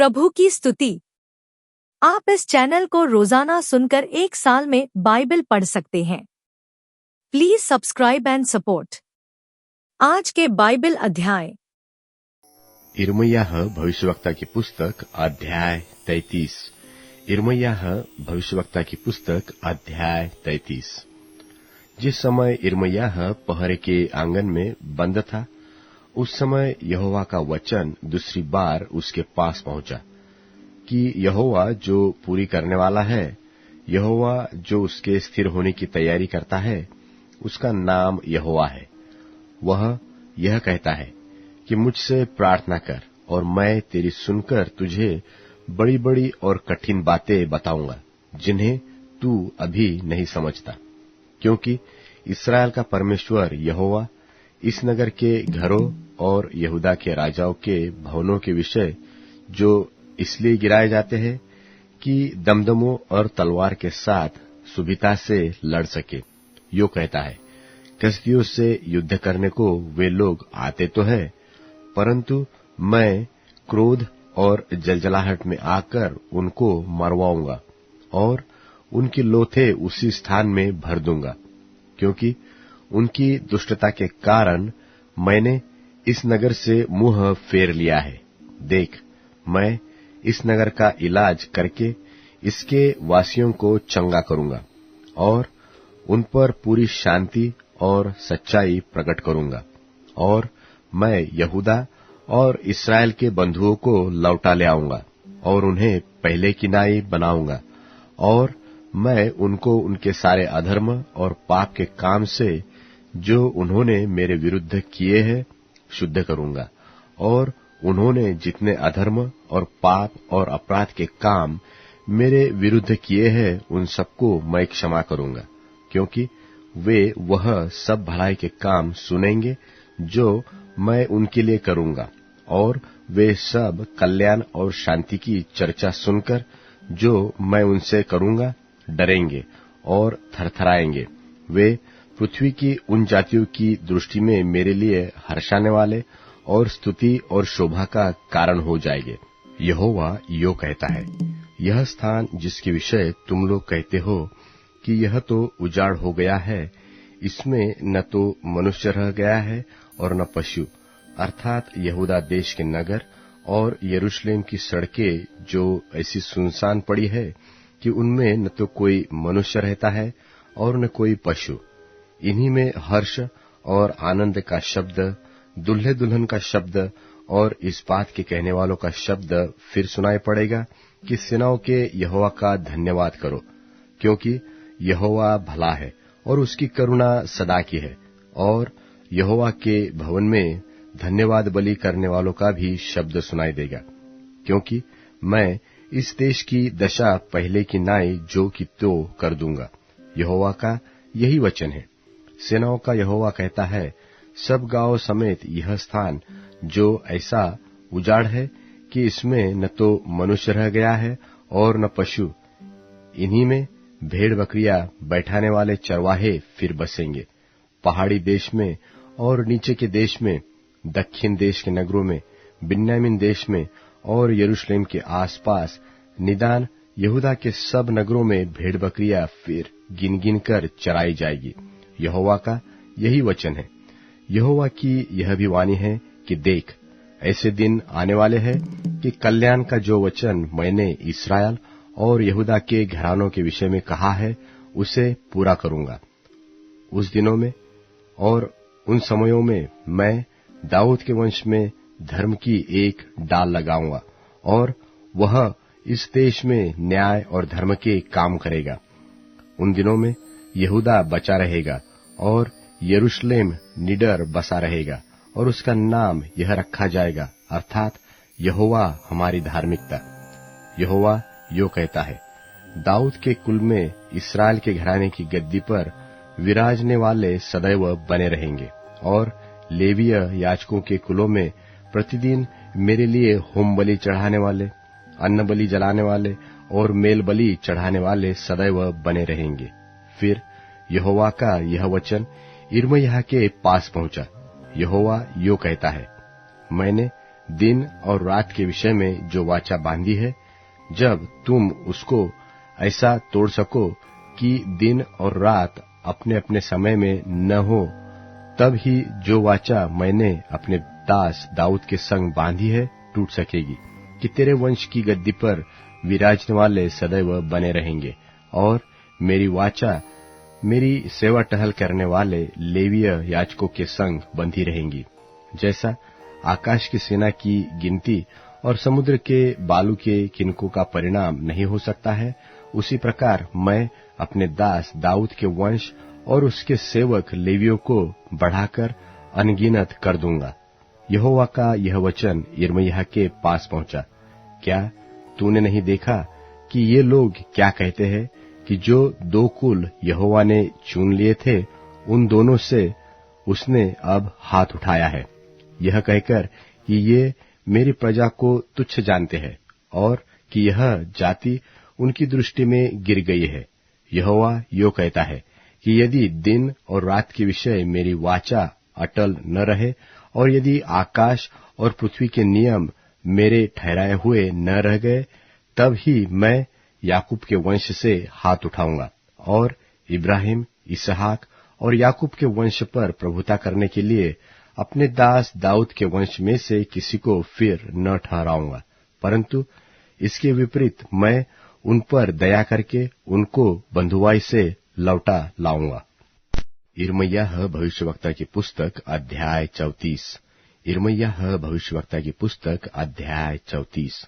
प्रभु की स्तुति। आप इस चैनल को रोजाना सुनकर 1 साल में बाइबल पढ़ सकते हैं। Please subscribe and support. आज के बाइबल अध्याय। यिर्मयाह भविष्यवक्ता की पुस्तक अध्याय 33। यिर्मयाह भविष्यवक्ता की पुस्तक अध्याय 33। जिस समय यिर्मयाह पहरे के आंगन में बंद था, उस समय यहोवा का वचन दूसरी बार उसके पास पहुंचा कि यहोवा जो पूरी करने वाला है, यहोवा जो उसके स्थिर होने की तैयारी करता है, उसका नाम यहोवा है। वह यह कहता है कि मुझसे प्रार्थना कर और मैं तेरी सुनकर तुझे बड़ी बड़ी और कठिन बातें बताऊंगा, जिन्हें तू अभी नहीं समझता। क्योंकि इस्राएल का परमेश्वर यहोवा इस नगर के घरों और यहूदा के राजाओं के भवनों के विषय, जो इसलिए गिराए जाते हैं कि दमदमों और तलवार के साथ सुविधा से लड़ सके, यो कहता है, कसदियों से युद्ध करने को वे लोग आते तो है, परंतु मैं क्रोध और जलजलाहट में आकर उनको मरवाऊंगा और उनकी लोथें उसी स्थान में भर दूंगा। क्योंकि उनकी दुष्टता के कारण मैंने इस नगर से मुंह फेर लिया है। देख, मैं इस नगर का इलाज करके इसके वासियों को चंगा करूंगा और उन पर पूरी शांति और सच्चाई प्रकट करूंगा, और मैं यहूदा और इस्राएल के बंधुओं को लौटा ले आऊंगा और उन्हें पहले की नाई बनाऊंगा, और मैं उनको उनके सारे अधर्म और पाप के काम से जो उन्होंने मेरे विरुद्ध किए हैं शुद्ध करूंगा, और उन्होंने जितने अधर्म और पाप और अपराध के काम मेरे विरुद्ध किए हैं उन सबको मैं क्षमा करूंगा। क्योंकि वे वह सब भलाई के काम सुनेंगे जो मैं उनके लिए करूंगा, और वे सब कल्याण और शांति की चर्चा सुनकर जो मैं उनसे करूंगा डरेंगे और थरथराएंगे। वे पृथ्वी की उन जातियों की दृष्टि में मेरे लिए हर्षाने वाले और स्तुति और शोभा का कारण हो जाएंगे। यहोवा यो कहता है, यह स्थान जिसके विषय तुम लोग कहते हो कि यह तो उजाड़ हो गया है, इसमें न तो मनुष्य रह गया है और न पशु, अर्थात यहूदा देश के नगर और यरूशलेम की सड़कें जो ऐसी सुनसान पड़ी है कि उनमें न तो कोई मनुष्य रहता है और न कोई पशु। इन्हीं में हर्ष और आनंद का शब्द, दुल्हे दुल्हन का शब्द और इस बात के कहने वालों का शब्द फिर सुनाई पड़ेगा कि सेनाओं के यहोवा का धन्यवाद करो, क्योंकि यहोवा भला है और उसकी करुणा सदा की है। और यहोवा के भवन में धन्यवाद बलि करने वालों का भी शब्द सुनाई देगा। क्योंकि मैं इस देश की दशा पहले की नाई जो की तो कर दूंगा। यहोवा का यही वचन है। सेनाओं का यहोवा कहता है, सब गांव समेत यह स्थान जो ऐसा उजाड़ है कि इसमें न तो मनुष्य रह गया है और न पशु, इन्हीं में भेड़ बकरियां बैठाने वाले चरवाहे फिर बसेंगे। पहाड़ी देश में और नीचे के देश में, दक्षिण देश के नगरों में, बिन्यामीन देश में और यरूशलेम के आसपास, निदान यहूदा के सब नगरों में भेड़ बकरियां फिर गिन गिन कर चराई जाएगी। यहोवा का यही वचन है। यहोवा की यह भी वाणी है कि देख, ऐसे दिन आने वाले हैं कि कल्याण का जो वचन मैंने इस्राएल और यहूदा के घरानों के विषय में कहा है उसे पूरा करूंगा। उस दिनों में और उन समयों में मैं दाऊद के वंश में धर्म की एक डाल लगाऊंगा, और वह इस देश में न्याय और धर्म के काम करेगा। उन दिनों में यहूदा बचा रहेगा और यरूशलेम निडर बसा रहेगा, और उसका नाम यह रखा जाएगा, अर्थात यहोवा हमारी धार्मिकता। यहोवा यो कहता है, दाऊद के कुल में इस्राएल के घराने की गद्दी पर विराजने वाले सदैव बने रहेंगे, और लेवीय याजकों के कुलों में प्रतिदिन मेरे लिए होम बलि चढ़ाने वाले, अन्न बलि जलाने वाले और मेल बलि चढ़ाने वाले सदैव बने रहेंगे। फिर यहोवा का यह वचन यिर्मयाह के पास पहुंचा। यहोवा यो कहता है, मैंने दिन और रात के विषय में जो वाचा बांधी है, जब तुम उसको ऐसा तोड़ सको कि दिन और रात अपने अपने समय में न हो, तब ही जो वाचा मैंने अपने दास दाऊद के संग बांधी है टूट सकेगी, कि तेरे वंश की गद्दी पर विराजने वाले सदैव बने रहेंगे, और मेरी वाचा मेरी सेवा टहल करने वाले लेवीय याजकों के संग बंधी रहेंगी। जैसा आकाश की सेना की गिनती और समुद्र के बालू के किनकों का परिणाम नहीं हो सकता है, उसी प्रकार मैं अपने दास दाऊद के वंश और उसके सेवक लेवियों को बढ़ाकर अनगिनत कर दूंगा। यहोवा का यह वचन यिर्मयाह के पास पहुंचा। क्या तूने नहीं देखा कि ये लोग क्या कहते हैं कि जो दो कुल यहोवा ने चुन लिए थे, उन दोनों से उसने अब हाथ उठाया है, यह कहकर कि ये मेरी प्रजा को तुच्छ जानते हैं और कि यह जाति उनकी दृष्टि में गिर गई है। यहोवा यो कहता है कि यदि दिन और रात के विषय मेरी वाचा अटल न रहे, और यदि आकाश और पृथ्वी के नियम मेरे ठहराए हुए न रह गए, तब ही मैं याकूब के वंश से हाथ उठाऊंगा और इब्राहिम, इसहाक और याकूब के वंश पर प्रभुता करने के लिए अपने दास दाऊद के वंश में से किसी को फिर न ठहराऊंगा, परंतु इसके विपरीत मैं उन पर दया करके उनको बंधुआई से लौटा लाऊंगा। यिर्मयाह भविष्यवक्ता की पुस्तक अध्याय 34। यिर्मयाह भविष्यवक्ता की पुस्तक अध्याय 34।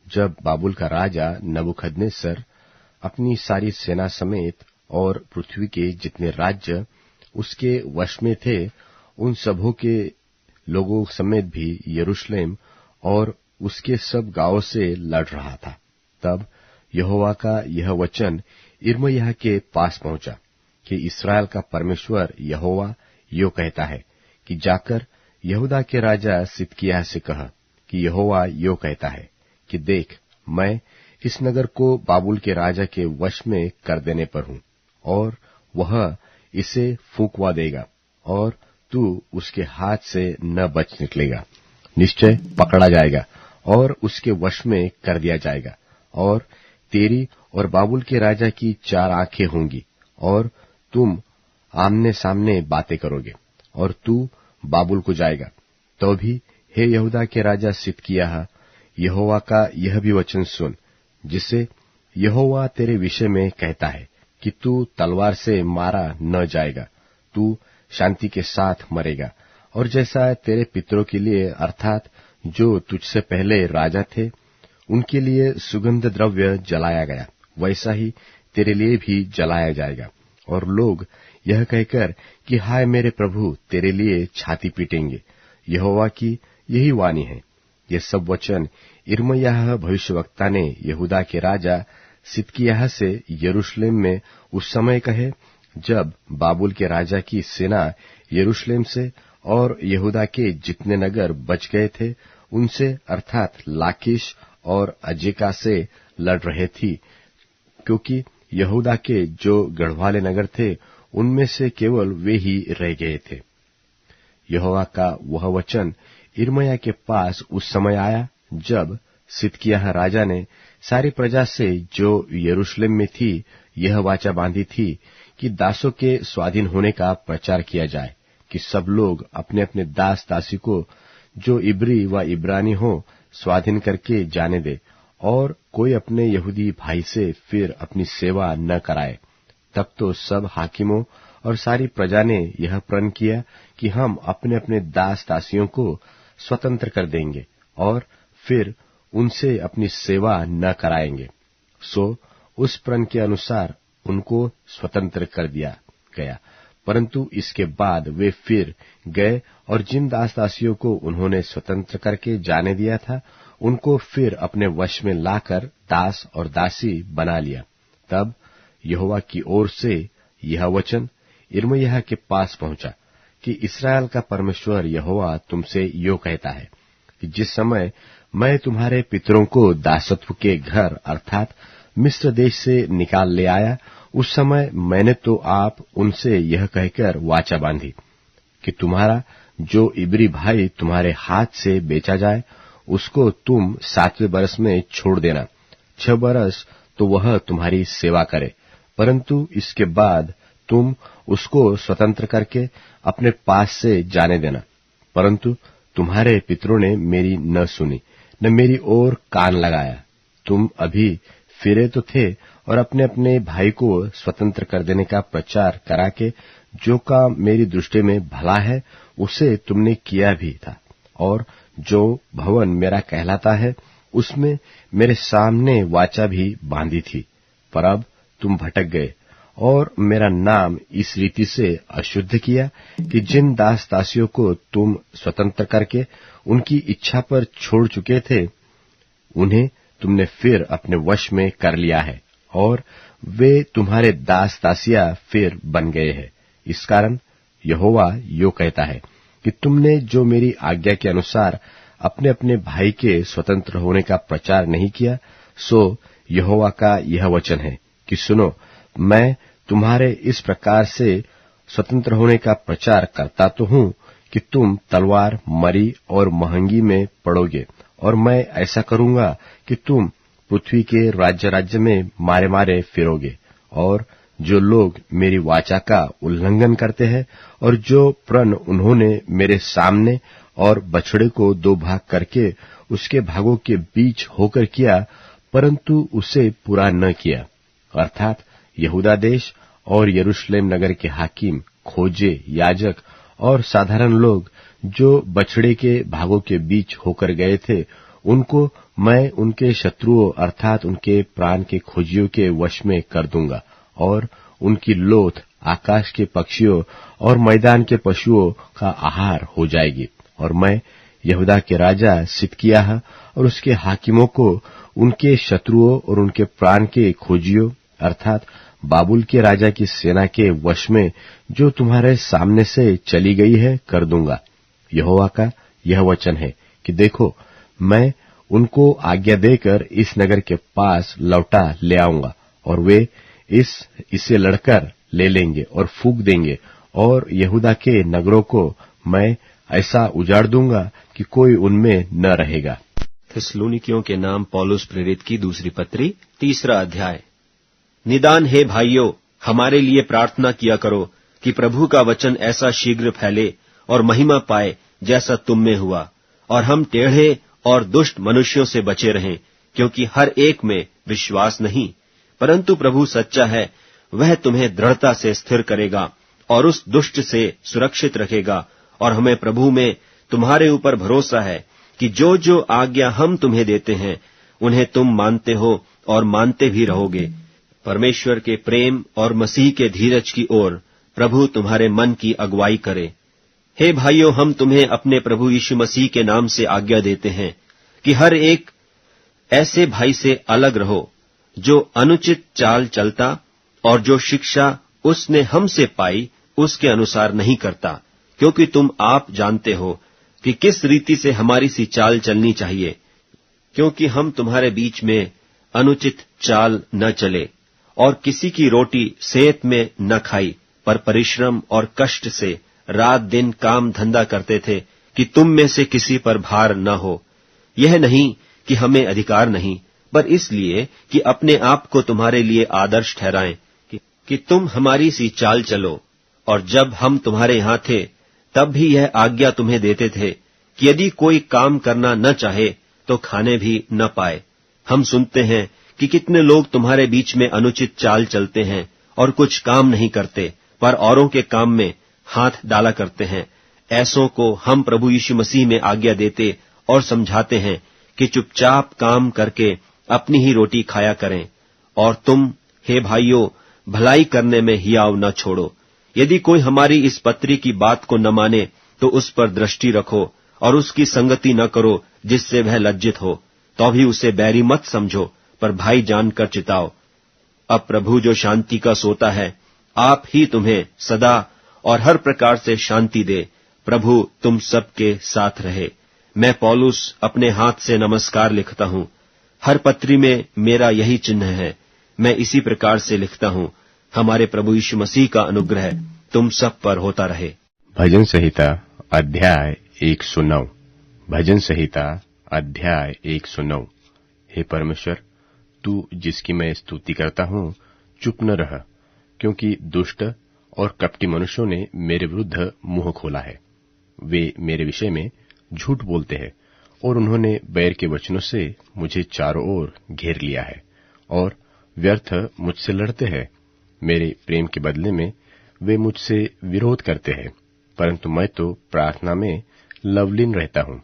जब बाबुल का राजा नबूखदनेस्सर अपनी सारी सेना समेत और पृथ्वी के जितने राज्य उसके वश में थे, उन सबों के लोगों समेत भी यरूशलेम और उसके सब गांवों से लड़ रहा था, तब यहोवा का यह वचन यिर्मयाह के पास पहुंचा कि इस्राएल का परमेश्वर यहोवा यो कहता है कि जाकर यहूदा के राजा सिदकिय्याह से कह कि यहोवा यो कहता है कि देख, मैं इस नगर को बाबुल के राजा के वश में कर देने पर हूं, और वह इसे फूंकवा देगा, और तू उसके हाथ से न बच निकलेगा। निश्चय पकड़ा जाएगा और उसके वश में कर दिया जाएगा, और तेरी और बाबुल के राजा की 4 आंखें होंगी, और तुम आमने सामने बातें करोगे, और तू बाबुल को जाएगा। तो भी हे यहूदा के राजा सिदकिय्याह, यहोवा का यह भी वचन सुन, जिसे यहोवा तेरे विषय में कहता है कि तू तलवार से मारा न जाएगा, तू शांति के साथ मरेगा, और जैसा तेरे पितरों के लिए अर्थात जो तुझसे पहले राजा थे उनके लिए सुगंध द्रव्य जलाया गया, वैसा ही तेरे लिए भी जलाया जाएगा। और लोग यह कहकर कि हाय मेरे प्रभु, तेरे लिए छाती पीटेंगे। यहोवा की यही वाणी है। ये सब वचन यिर्मयाह भविष्यवक्ता ने यहूदा के राजा सिदकिय्याह से यरूशलेम में उस समय कहे, जब बाबुल के राजा की सेना यरूशलेम से और यहूदा के जितने नगर बच गए थे उनसे अर्थात लाकीश और अजेका से लड़ रहे थी, क्योंकि यहूदा के जो गढ़वाले नगर थे उनमें से केवल वे ही रह गए थे। यहोवा का वह वचन यिर्मयाह के पास उस समय आया जब सिदकिय्याह राजा ने सारी प्रजा से जो यरूशलेम में थी यह वाचा बांधी थी कि दासों के स्वाधीन होने का प्रचार किया जाए, कि सब लोग अपने अपने दास दासी को जो इब्री व इब्रानी हो स्वाधीन करके जाने दे, और कोई अपने यहूदी भाई से फिर अपनी सेवा न कराए। तब तो सब हाकिमों और सारी प्रजा ने यह प्रण किया कि हम अपने अपने दास दासियों को स्वतंत्र कर देंगे और फिर उनसे अपनी सेवा न कराएंगे। सो उस प्रण के अनुसार उनको स्वतंत्र कर दिया गया, परंतु इसके बाद वे फिर गए और जिन दास दासियों को उन्होंने स्वतंत्र करके जाने दिया था उनको फिर अपने वश में लाकर दास और दासी बना लिया। तब यहोवा की ओर से यह वचन यिर्मयाह के पास पहुंचा कि इस्राएल का परमेश्वर यहोवा तुमसे यो कहता है कि जिस समय मैं तुम्हारे पितरों को दासत्व के घर अर्थात मिस्र देश से निकाल ले आया, उस समय मैंने तो आप उनसे यह कहकर वाचा बांधी कि तुम्हारा जो इब्री भाई तुम्हारे हाथ से बेचा जाए, उसको तुम 7वें बरस में छोड़ देना। 6 बरस तो वह तुम्हारी सेवा करे, परंतु इसके बाद तुम उसको स्वतंत्र करके अपने पास से जाने देना। परंतु तुम्हारे पितरों ने मेरी न सुनी, न मेरी ओर कान लगाया। तुम अभी फिरे तो थे और अपने अपने भाई को स्वतंत्र कर देने का प्रचार करा के जो काम मेरी दृष्टि में भला है उसे तुमने किया भी था, और जो भवन मेरा कहलाता है उसमें मेरे सामने वाचा भी बांधी थी। पर अब तुम भटक गए और मेरा नाम इस रीति से अशुद्ध किया कि जिन दास दासियों को तुम स्वतंत्र करके उनकी इच्छा पर छोड़ चुके थे, उन्हें तुमने फिर अपने वश में कर लिया है, और वे तुम्हारे दास दासियां फिर बन गए हैं। इस कारण यहोवा यो कहता है कि तुमने जो मेरी आज्ञा के अनुसार अपने अपने भाई के स्वतंत्र होने का प्रचार नहीं किया, सो यहोवा का यह वचन है कि सुनो, मैं तुम्हारे इस प्रकार से स्वतंत्र होने का प्रचार करता तो हूं कि तुम तलवार, मरी और महंगी में पड़ोगे, और मैं ऐसा करूंगा कि तुम पृथ्वी के राज्य राज्य में मारे मारे फिरोगे। और जो लोग मेरी वाचा का उल्लंघन करते हैं और जो प्रण उन्होंने मेरे सामने और बछड़े को 2 भाग करके उसके भागों के बीच होकर किया, परंतु उसे पूरा न किया, अर्थात यहूदा देश और यरूशलेम नगर के हाकिम, खोजे, याजक और साधारण लोग जो बछड़े के भागों के बीच होकर गए थे, उनको मैं उनके शत्रुओं अर्थात उनके प्राण के खोजियों के वश में कर दूंगा, और उनकी लोथ आकाश के पक्षियों और मैदान के पशुओं का आहार हो जाएगी। और मैं यहूदा के राजा सिदकिय्याह और उसके हाकिमों को उनके शत्रुओं और उनके प्राण के खोजियों अर्थात बाबुल के राजा की सेना के वश में जो तुम्हारे सामने से चली गई है कर दूंगा। यहोवा का यह वचन है कि देखो, मैं उनको आज्ञा देकर इस नगर के पास लौटा ले आऊंगा, और वे इसे लड़कर ले लेंगे और फूंक देंगे, और यहूदा के नगरों को मैं ऐसा उजाड़ दूंगा कि कोई उनमें न रहेगा। थिस्सलुनीकियों के नाम पौलुस प्रेरित की दूसरी पत्री 3 अध्याय। निदान हे भाइयों, हमारे लिए प्रार्थना किया करो कि प्रभु का वचन ऐसा शीघ्र फैले और महिमा पाए जैसा तुम में हुआ, और हम टेढ़े और दुष्ट मनुष्यों से बचे रहें, क्योंकि हर एक में विश्वास नहीं, परंतु प्रभु सच्चा है, वह तुम्हें दृढ़ता से स्थिर करेगा और उस दुष्ट से सुरक्षित रखेगा। और हमें प्रभु में तुम्हारे ऊपर भरोसा है कि जो जो आज्ञा हम तुम्हें देते हैं उन्हें तुम मानते हो और मानते भी रहोगे। परमेश्वर के प्रेम और मसीह के धीरज की ओर प्रभु तुम्हारे मन की अगुवाई करे। हे भाइयों, हम तुम्हें अपने प्रभु यीशु मसीह के नाम से आज्ञा देते हैं कि हर एक ऐसे भाई से अलग रहो जो अनुचित चाल चलता और जो शिक्षा उसने हमसे पाई उसके अनुसार नहीं करता, क्योंकि तुम आप जानते हो कि किस रीति से हमारी सी चाल चलनी चाहिए, क्योंकि हम तुम्हारे बीच में अनुचित चाल न चले और किसी की रोटी सेहत में न खाई, पर परिश्रम और कष्ट से रात दिन काम धंधा करते थे कि तुम में से किसी पर भार न हो। यह नहीं कि हमें अधिकार नहीं, पर इसलिए कि अपने आप को तुम्हारे लिए आदर्श ठहराएं कि तुम हमारी सी चाल चलो। और जब हम तुम्हारे यहां थे तब भी यह आज्ञा तुम्हें देते थे कि यदि कोई काम करना न चाहे तो खाने भी न पाए। हम सुनते हैं कि कितने लोग तुम्हारे बीच में अनुचित चाल चलते हैं और कुछ काम नहीं करते, पर औरों के काम में हाथ डाला करते हैं। ऐसों को हम प्रभु यीशु मसीह में आज्ञा देते और समझाते हैं कि चुपचाप काम करके अपनी ही रोटी खाया करें। और तुम, हे भाइयों, भलाई करने में हियाव न छोड़ो। यदि कोई हमारी इस पत्री की बात को न माने तो उस पर दृष्टि रखो और उसकी संगति न करो जिससे वह लज्जित हो, तो भी उसे बैरी मत समझो, पर भाई जानकर चिताओ। अब प्रभु जो शांति का सोता है, आप ही तुम्हें सदा और हर प्रकार से शांति दे। प्रभु तुम सबके साथ रहे। मैं पौलुस अपने हाथ से नमस्कार लिखता हूं। हर पत्री में मेरा यही चिन्ह है। मैं इसी प्रकार से लिखता हूं। हमारे प्रभु यीशु मसीह का अनुग्रह तुम सब पर होता रहे। भजन संहिता अध्याय 109 भजन संहिता अध्याय 109। हे परमेश्वर, तू जिसकी मैं स्तुति करता हूँ, चुप न रह, क्योंकि दुष्ट और कपटी मनुष्यों ने मेरे विरुद्ध मुंह खोला है। वे मेरे विषय में झूठ बोलते हैं और उन्होंने बैर के वचनों से मुझे चारों ओर घेर लिया है और व्यर्थ मुझसे लड़ते हैं। मेरे प्रेम के बदले में वे मुझसे विरोध करते हैं, परंतु मैं तो प्रार्थना में लवलीन रहता हूँ।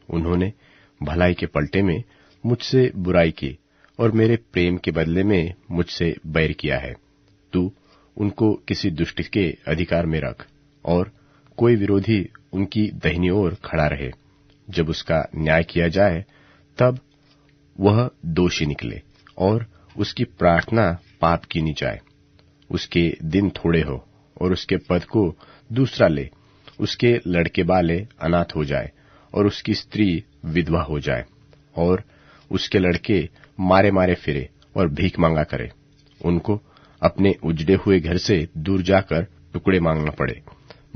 उन्होंने भलाई के पलटे में मुझसे बुराई की और मेरे प्रेम के बदले में मुझसे बैर किया है। तू उनको किसी दुष्ट के अधिकार में रख और कोई विरोधी उनकी दाहिनी ओर खड़ा रहे। जब उसका न्याय किया जाए तब वह दोषी निकले और उसकी प्रार्थना पाप कीनी जाए। उसके दिन थोड़े हो और उसके पद को दूसरा ले। उसके लड़के बाले अनाथ हो जाए और उसकी स्त्री विधवा हो जाए और उसके लड़के मारे मारे फिरे और भीख मांगा करे। उनको अपने उजड़े हुए घर से दूर जाकर टुकड़े मांगना पड़े।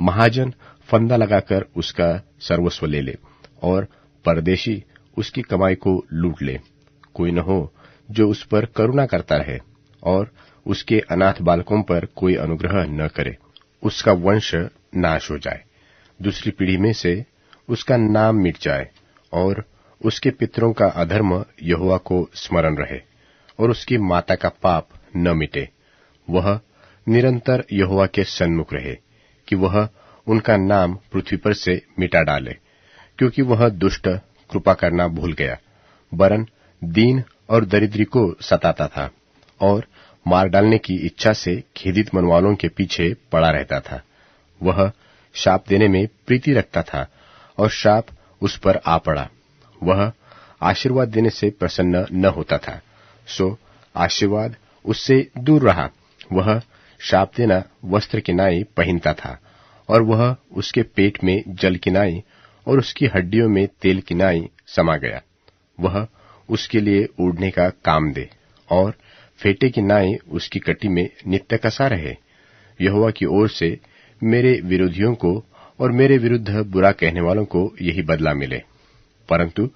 महाजन फंदा लगाकर उसका सर्वस्व ले ले और परदेशी उसकी कमाई को लूट ले। कोई न हो जो उस पर करुणा करता रहे और उसके अनाथ बालकों पर कोई अनुग्रह न करे। उसका वंश नाश हो जाए, दूसरी पीढ़ी में से उसका नाम मिट जाए और उसके पितरों का अधर्म यहोवा को स्मरण रहे और उसकी माता का पाप न मिटे। वह निरंतर यहोवा के सन्मुख रहे कि वह उनका नाम पृथ्वी पर से मिटा डाले, क्योंकि वह दुष्ट कृपा करना भूल गया, वरन दीन और दरिद्री को सताता था और मार डालने की इच्छा से खेदित मनवालों के पीछे पड़ा रहता था। वह शाप देने में प्रीति रखता था और शाप उस पर आ पड़ा। वह आशीर्वाद देने से प्रसन्न न होता था, सो आशीर्वाद उससे दूर रहा। वह शाप देना वस्त्र की नाई पहनता था और वह उसके पेट में जल की नाई और उसकी हड्डियों में तेल की नाई समा गया। वह उसके लिए उड़ने का काम दे और फेटे की नाई उसकी कटी में नित्य कसा रहे। यहोवा की ओर से मेरे विरोधियों को और मेरे विरुद्ध बुरा कहने वालों को यही बदला मिले। परंतु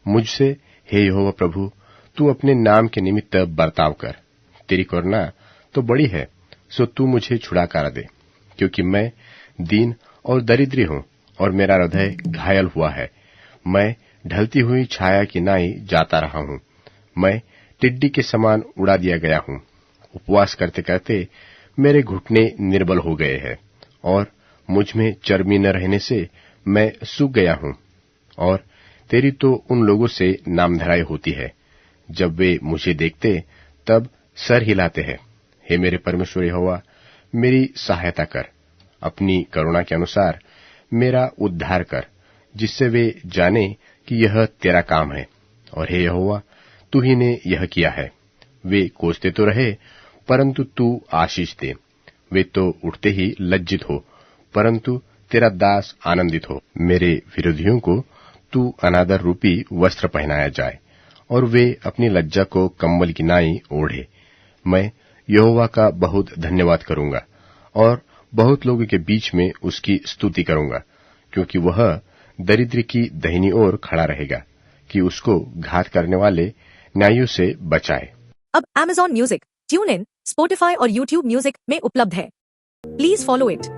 मुझसे हे यहोवा प्रभु, तू अपने नाम के निमित्त बर्ताव कर। तेरी करुणा तो बड़ी है, सो तू मुझे छुड़ाकर दे, क्योंकि मैं दीन और दरिद्री हूँ और मेरा हृदय घायल हुआ है। मैं ढलती हुई छाया की नाई जाता रहा हूँ। मैं टिड्डी के समान उड़ा दिया गया हूँ। उपवास करते करते मेरे घुटने निर्बल हो गए हैं और मुझ में चर्बी न रहने से मैं सूख गया हूँ। और तेरी तो उन लोगों से नामधराई होती है, जब वे मुझे देखते तब सर हिलाते हैं। हे मेरे परमेश्वर यहोवा, मेरी सहायता कर, अपनी करुणा के अनुसार मेरा उद्धार कर, जिससे वे जाने कि यह तेरा काम है और हे यहोवा, तू ही ने यह किया है। वे कोसते तो रहे, परंतु तू आशीष दे। वे तो उठते ही लज्जित हो, परंतु तेरा दास आनंदित हो। मेरे विरोधियों को तू अनादर रूपी वस्त्र पहनाया जाए और वे अपनी लज्जा को कंबल की नाई ओढ़े। मैं यहोवा का बहुत धन्यवाद करूंगा और बहुत लोगों के बीच में उसकी स्तुति करूंगा, क्योंकि वह दरिद्र की दाहिनी ओर खड़ा रहेगा कि उसको घात करने वाले न्यायों से बचाए। अब Amazon music, tune in, Spotify और YouTube म्यूजिक में उपलब्ध है। Please follow it.